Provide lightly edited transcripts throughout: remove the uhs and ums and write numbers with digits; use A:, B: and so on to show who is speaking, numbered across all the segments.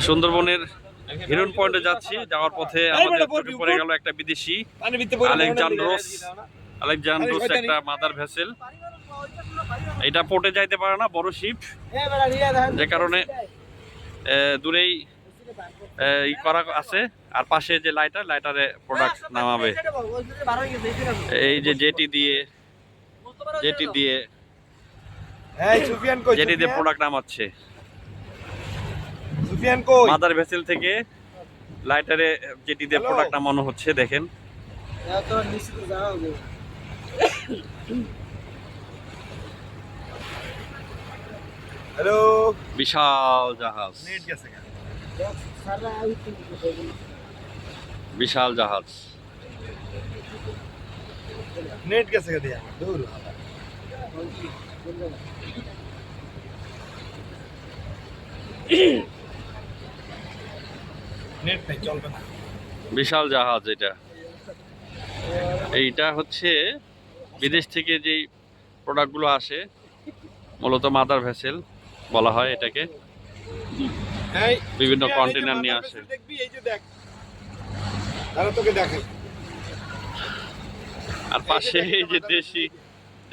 A: সুন্দরবনের হিরন পয়েন্টে যাচ্ছি। যাওয়ার পথে আমাদের চোখে পড়ে গেল একটা বিদেশি আলেকজান্ড্রোস একটা মাদার ভেসেল। এটা পোর্টে যাইতে পারে না, বড় শিপ, যে কারণে দূরেই করা আছে। আর পাশে যে লাইটারে প্রোডাক্ট নামাবে। এই যে জেটি দিয়ে প্রোডাক্ট নামাচ্ছে মাদার ভেসেল থেকে লাইটারে জেটি দিয়ে প্রোডাক্ট নামানো হচ্ছে। দেখেন
B: হ্যালো,
A: বিশাল জাহাজ, বিশাল জাহাজ।
B: নেট গেছে দিয়া দূর নেট নাই, চলবে না।
A: বিশাল জাহাজ এইটা হচ্ছে বিদেশ থেকে যেই প্রোডাক্টগুলো আসে, মূলত মাদার ভেসেল বলা হয় এটাকে। বিভিন্ন কন্টেনার নিয়ে আসে।
B: দেখবি এই যে দেখ, তারা তোকে দেখে।
A: আর পাশে এই যে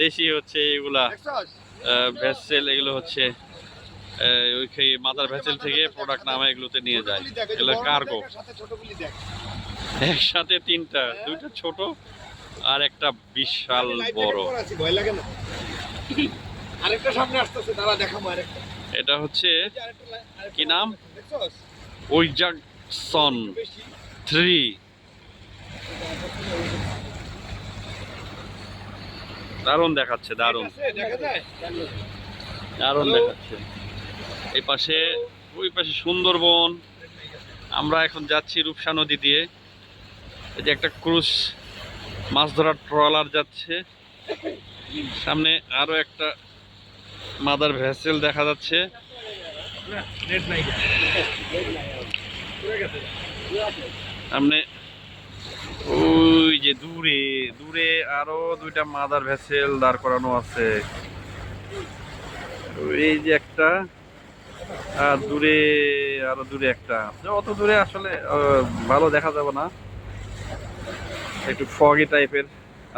A: দেশি হচ্ছে এগুলা ভেসেল, এগুলো হচ্ছে ওই মাদার ভেসেল থেকে প্রোডাক্ট নামে এগুলোতে নিয়ে যায়। এগুলো কার্গো। একসাথে তিনটা, দুইটা ছোট আর একটা বিশাল বড়।
B: ভয় লাগে না? আরেকটা সামনে আসতেছে, তারা দেখাবো আরেকটা।
A: এটা হচ্ছে কি নাম? ওইজাকসন 3। দারুণ দেখাচ্ছে, দারুণ দেখাচ্ছে। এই পাশে, ওই পাশে সুন্দরবন। আমরা এখন যাচ্ছি রূপসা নদী দিয়ে। এই যে একটা ক্রুজ মাছ ধরার ট্রলার যাচ্ছে। সামনে আরো একটা মাদার ভেসেল দেখা যাচ্ছে। সামনে ওই যে দূরে আরো দুইটা মাদার ভেসেল দাঁড় করানো আছে। এই যে একটা, আর আরো দূরে একটা। অত দূরে আসলে ভালো দেখা যাবে না, একটু ফগি টাইপের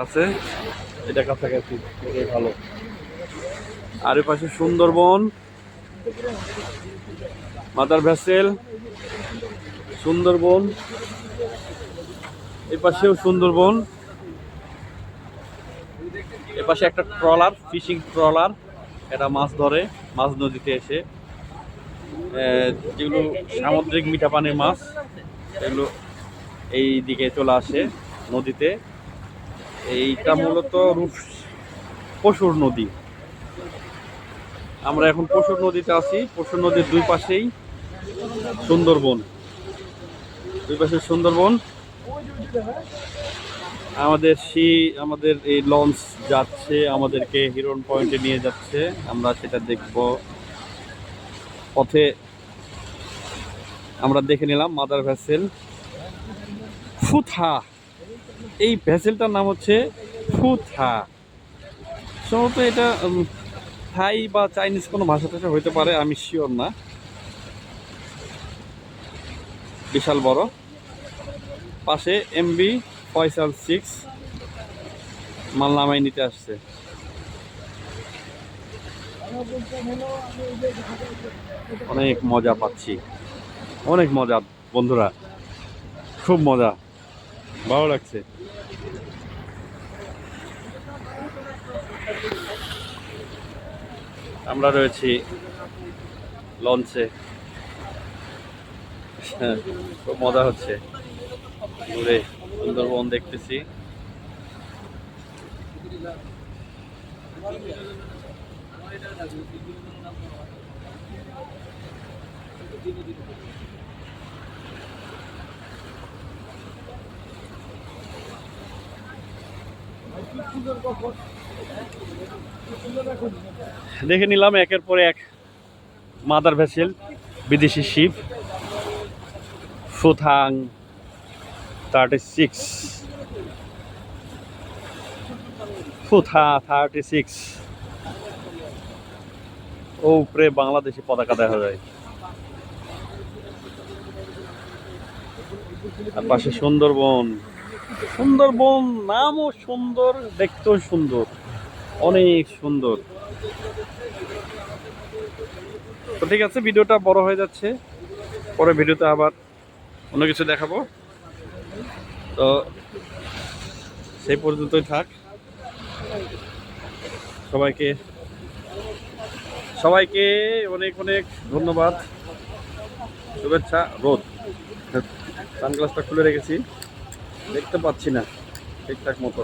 A: আছে। এটা কাছাকাছি ভালো। আর এর পাশে সুন্দরবন, মাদার ভেসেল, সুন্দরবন। এই পাশেও সুন্দরবন। এ পাশে একটা ট্রলার, ফিশিং ট্রলার। এটা মাছ ধরে, মাছ নদীতে এসে। যেগুলো সামুদ্রিক মিঠা পানির মাছ, এগুলো এই দিকে চলে আসে নদীতে। এইটা মূলত পশুর নদী। আমরা এখন পশুর নদীতে আছি। পশুর নদীর দুই পাশেই সুন্দরবন, আমাদের এই লঞ্চ যাচ্ছে, আমাদেরকে হিরন পয়েন্টে নিয়ে যাচ্ছে। আমরা সেটা দেখব। পথে আমরা দেখে নিলাম মাদার ভেসেল ফুথা। এই ভেসেলটার নাম হচ্ছে ফুথা। সম্ভবত এটা থাই বা চাইনিজ কোনো ভাষা টাষা হইতে পারে, আমি শিওর না। বিশাল বড়। পাশে এমবি ফয়সাল 6 মাল নামাই নিতে আসছে। অনেক মজা পাচ্ছি, অনেক মজা বন্ধুরা, খুব মজা, ভালো লাগছে। আমরা রয়েছি লঞ্চে, খুব মজা হচ্ছে। ঘুরে সুন্দরবন দেখতেছি। দেখে নিলাম একের পর এক মাদার ভেসেল, বিদেশি শিপ। ফুথাং 36, ফুথা 36। ও উপরে বাংলাদেশি পতাকা দেখা যায়। আর পাশে সুন্দরবন। সুন্দরবন নামও সুন্দর, দেখতেও সুন্দর, অনেক সুন্দর। তো ঠিক আছে, ভিডিওটা বড় হয়ে যাচ্ছে, পরে ভিডিওতে আবার অন্য কিছু দেখাবো। তো সেই পর্যন্তই থাক। সবাইকে সবাইকে অনেক অনেক ধন্যবাদ, শুভেচ্ছা। রোদ, সানগ্লাসটা খুলে রেখেছি, দেখতে পাচ্ছি না ঠিকঠাক মতো।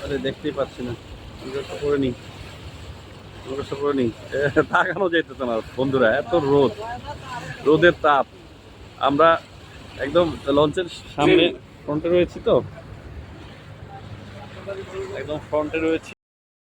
A: আরে দেখতেই পাচ্ছি না, সানগ্লাসটা পরে নি, সানগ্লাসটা পরে নি। তাকানো যাইতেছে না বন্ধুরা, এত রোদ, রোদের তাপ। আমরা একদম লঞ্চের সামনে ফ্রন্টে রয়েছি, তো একদম ফ্রন্টে রয়েছি।